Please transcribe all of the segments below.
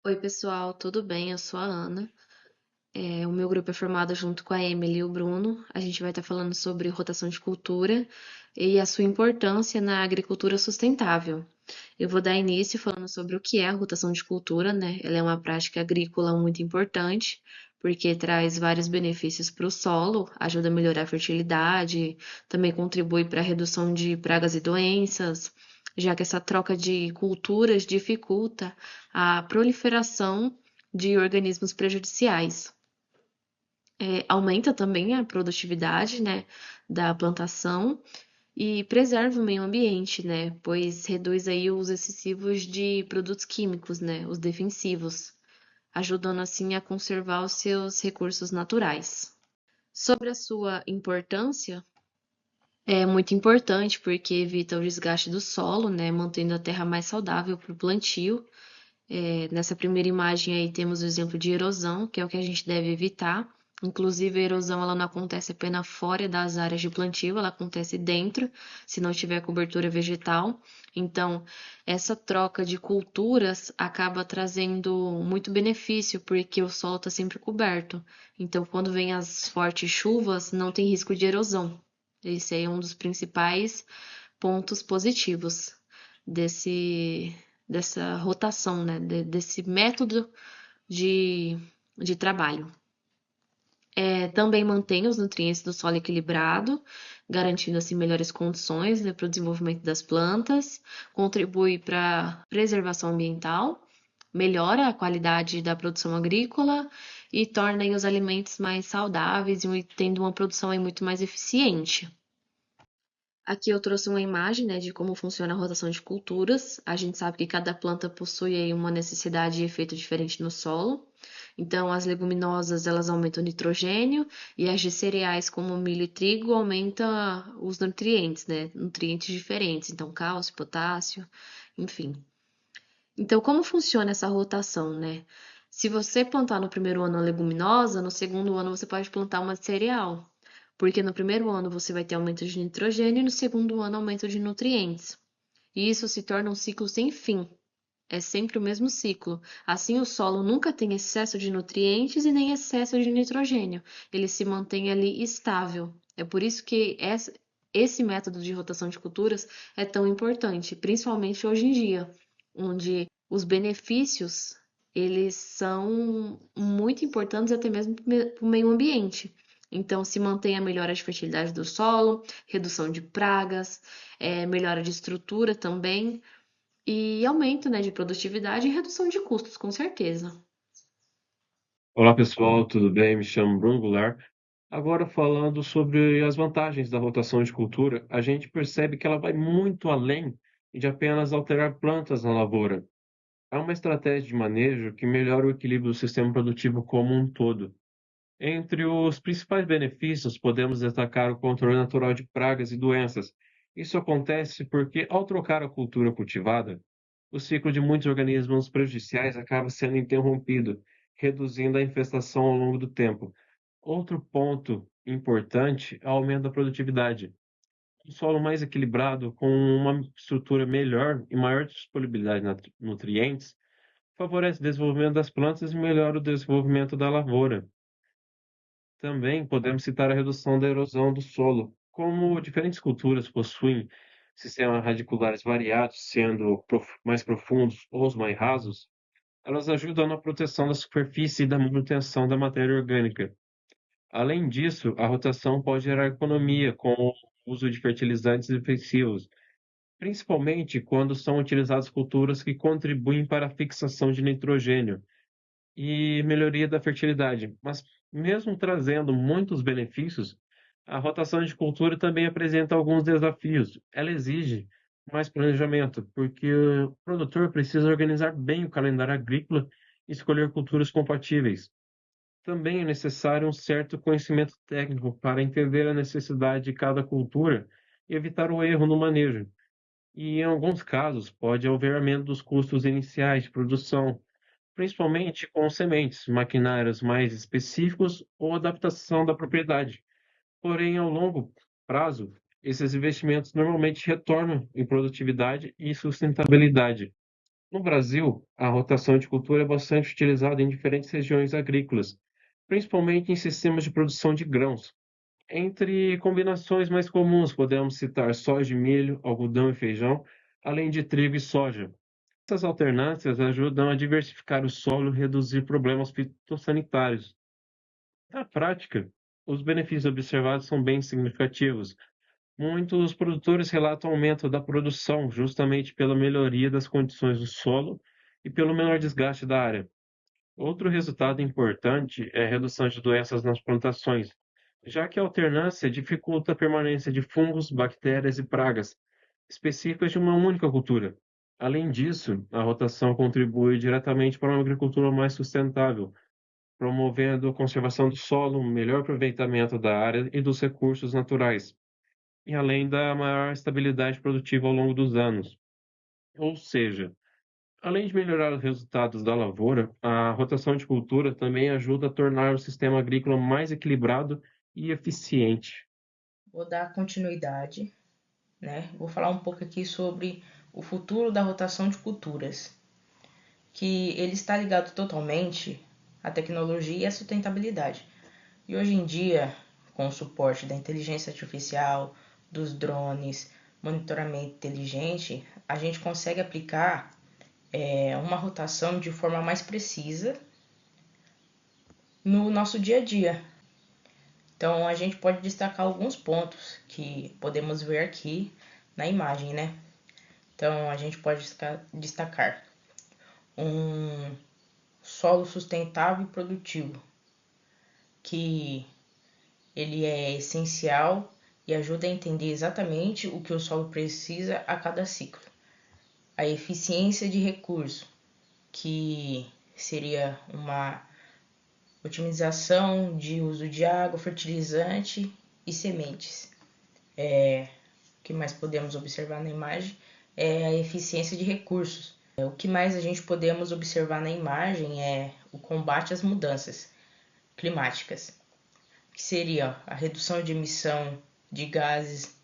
Oi, pessoal, tudo bem? Eu sou a Ana. O meu grupo é formado junto com a Emily e o Bruno. A gente vai estar falando sobre rotação de cultura e a sua importância na agricultura sustentável. Eu vou dar início falando sobre o que é a rotação de cultura, né? Ela é uma prática agrícola muito importante, porque traz vários benefícios para o solo, ajuda a melhorar a fertilidade, também contribui para a redução de pragas e doenças, já que essa troca de culturas dificulta a proliferação de organismos prejudiciais. Aumenta também a produtividade, né, da plantação e preserva o meio ambiente, né, pois reduz aí os excessivos de produtos químicos, né, os defensivos, ajudando assim a conservar os seus recursos naturais. Sobre a sua importância, é muito importante porque evita o desgaste do solo, né, mantendo a terra mais saudável para o plantio. Nessa primeira imagem aí temos o exemplo de erosão, que é o que a gente deve evitar. Inclusive, a erosão ela não acontece apenas fora das áreas de plantio, ela acontece dentro, se não tiver cobertura vegetal. Então, essa troca de culturas acaba trazendo muito benefício, porque o solo está sempre coberto. Então, quando vem as fortes chuvas, não tem risco de erosão. Esse aí é um dos principais pontos positivos desse, dessa rotação, né? Desse método de, de trabalho. Também mantém os nutrientes do solo equilibrado, garantindo assim melhores condições, né, para o desenvolvimento das plantas, contribui para a preservação ambiental, melhora a qualidade da produção agrícola e torna aí, os alimentos mais saudáveis e tendo uma produção aí muito mais eficiente. Aqui eu trouxe uma imagem, né, de como funciona a rotação de culturas. A gente sabe que cada planta possui aí uma necessidade e efeito diferente no solo. Então, as leguminosas, elas aumentam o nitrogênio e as de cereais, como milho e trigo, aumentam os nutrientes, né, nutrientes diferentes. Então, cálcio, potássio, enfim. Então, como funciona essa rotação, né? Se você plantar no primeiro ano uma leguminosa, no segundo ano você pode plantar uma cereal, porque no primeiro ano você vai ter aumento de nitrogênio e no segundo ano aumento de nutrientes. E isso se torna um ciclo sem fim. É sempre o mesmo ciclo. Assim, o solo nunca tem excesso de nutrientes e nem excesso de nitrogênio. Ele se mantém ali estável. É por isso que esse método de rotação de culturas é tão importante, principalmente hoje em dia, onde os benefícios eles são muito importantes até mesmo para o meio ambiente. Então, se mantém a melhora de fertilidade do solo, redução de pragas, melhora de estrutura também, e aumento, né, de produtividade e redução de custos, com certeza. Olá pessoal, tudo bem? Me chamo Bruno Goulart. Agora falando sobre as vantagens da rotação de cultura, a gente percebe que ela vai muito além de apenas alterar plantas na lavoura. É uma estratégia de manejo que melhora o equilíbrio do sistema produtivo como um todo. Entre os principais benefícios, podemos destacar o controle natural de pragas e doenças. Isso acontece porque, ao trocar a cultura cultivada, o ciclo de muitos organismos prejudiciais acaba sendo interrompido, reduzindo a infestação ao longo do tempo. Outro ponto importante é o aumento da produtividade. Um solo mais equilibrado, com uma estrutura melhor e maior disponibilidade de nutrientes, favorece o desenvolvimento das plantas e melhora o desenvolvimento da lavoura. Também podemos citar a redução da erosão do solo. Como diferentes culturas possuem sistemas radiculares variados, sendo mais profundos ou os mais rasos, elas ajudam na proteção da superfície e da manutenção da matéria orgânica. Além disso, a rotação pode gerar economia com o uso de fertilizantes defensivos, principalmente quando são utilizadas culturas que contribuem para a fixação de nitrogênio e melhoria da fertilidade. Mas, mesmo trazendo muitos benefícios, a rotação de cultura também apresenta alguns desafios. Ela exige mais planejamento, porque o produtor precisa organizar bem o calendário agrícola e escolher culturas compatíveis. Também é necessário um certo conhecimento técnico para entender a necessidade de cada cultura e evitar o erro no manejo. E, em alguns casos, pode haver aumento dos custos iniciais de produção, principalmente com sementes, maquinários mais específicos ou adaptação da propriedade. Porém, ao longo prazo, esses investimentos normalmente retornam em produtividade e sustentabilidade. No Brasil, a rotação de cultura é bastante utilizada em diferentes regiões agrícolas, principalmente em sistemas de produção de grãos. Entre combinações mais comuns, podemos citar soja e milho, algodão e feijão, além de trigo e soja. Essas alternâncias ajudam a diversificar o solo e reduzir problemas fitossanitários. Na prática, os benefícios observados são bem significativos. Muitos produtores relatam aumento da produção justamente pela melhoria das condições do solo e pelo menor desgaste da área. Outro resultado importante é a redução de doenças nas plantações, já que a alternância dificulta a permanência de fungos, bactérias e pragas específicas de uma única cultura. Além disso, a rotação contribui diretamente para uma agricultura mais sustentável, promovendo a conservação do solo, um melhor aproveitamento da área e dos recursos naturais, e além da maior estabilidade produtiva ao longo dos anos. Ou seja, além de melhorar os resultados da lavoura, a rotação de cultura também ajuda a tornar o sistema agrícola mais equilibrado e eficiente. Vou dar continuidade, né? Vou falar um pouco aqui sobre o futuro da rotação de culturas, que ele está ligado totalmente à tecnologia e à sustentabilidade. E hoje em dia, com o suporte da inteligência artificial, dos drones, monitoramento inteligente, a gente consegue aplicar uma rotação de forma mais precisa no nosso dia a dia. Então, a gente pode destacar alguns pontos que podemos ver aqui na imagem, né? Então, a gente pode destacar um solo sustentável e produtivo, que ele é essencial e ajuda a entender exatamente o que o solo precisa a cada ciclo. A eficiência de recurso, que seria uma otimização de uso de água, fertilizante e sementes. O que mais podemos observar na imagem é a eficiência de recursos. O que mais a gente podemos observar na imagem é o combate às mudanças climáticas, que seria a redução de emissão de gases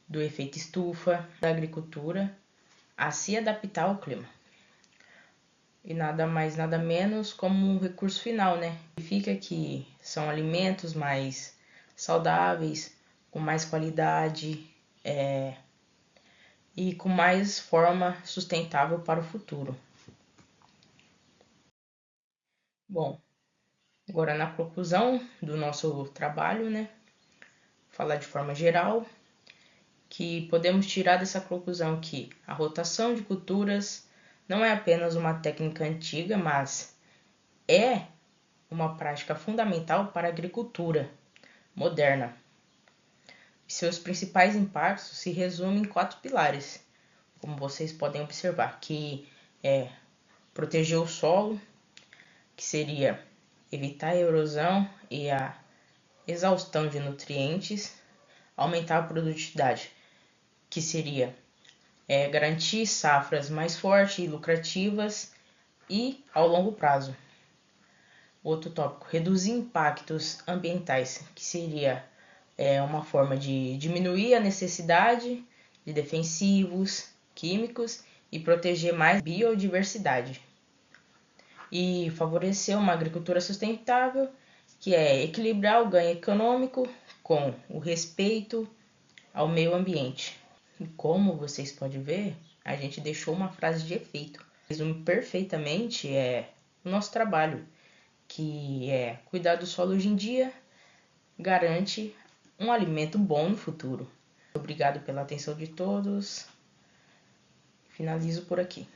do efeito estufa da agricultura a se adaptar ao clima. E nada mais, nada menos como um recurso final, né? Significa que são alimentos mais saudáveis, com mais qualidade e com mais forma sustentável para o futuro. Bom, agora na conclusão do nosso trabalho, né? Falar de forma geral, que podemos tirar dessa conclusão que a rotação de culturas não é apenas uma técnica antiga, mas é uma prática fundamental para a agricultura moderna. Seus principais impactos se resumem em 4 pilares, como vocês podem observar, que é proteger o solo, que seria evitar a erosão e a exaustão de nutrientes, aumentar a produtividade, que seria garantir safras mais fortes e lucrativas e ao longo prazo. Outro tópico, reduzir impactos ambientais, que seria uma forma de diminuir a necessidade de defensivos químicos e proteger mais a biodiversidade. E favorecer uma agricultura sustentável, que é equilibrar o ganho econômico com o respeito ao meio ambiente. E como vocês podem ver, a gente deixou uma frase de efeito. Resume perfeitamente o nosso trabalho, que é cuidar do solo hoje em dia, garante um alimento bom no futuro. Obrigado pela atenção de todos. Finalizo por aqui.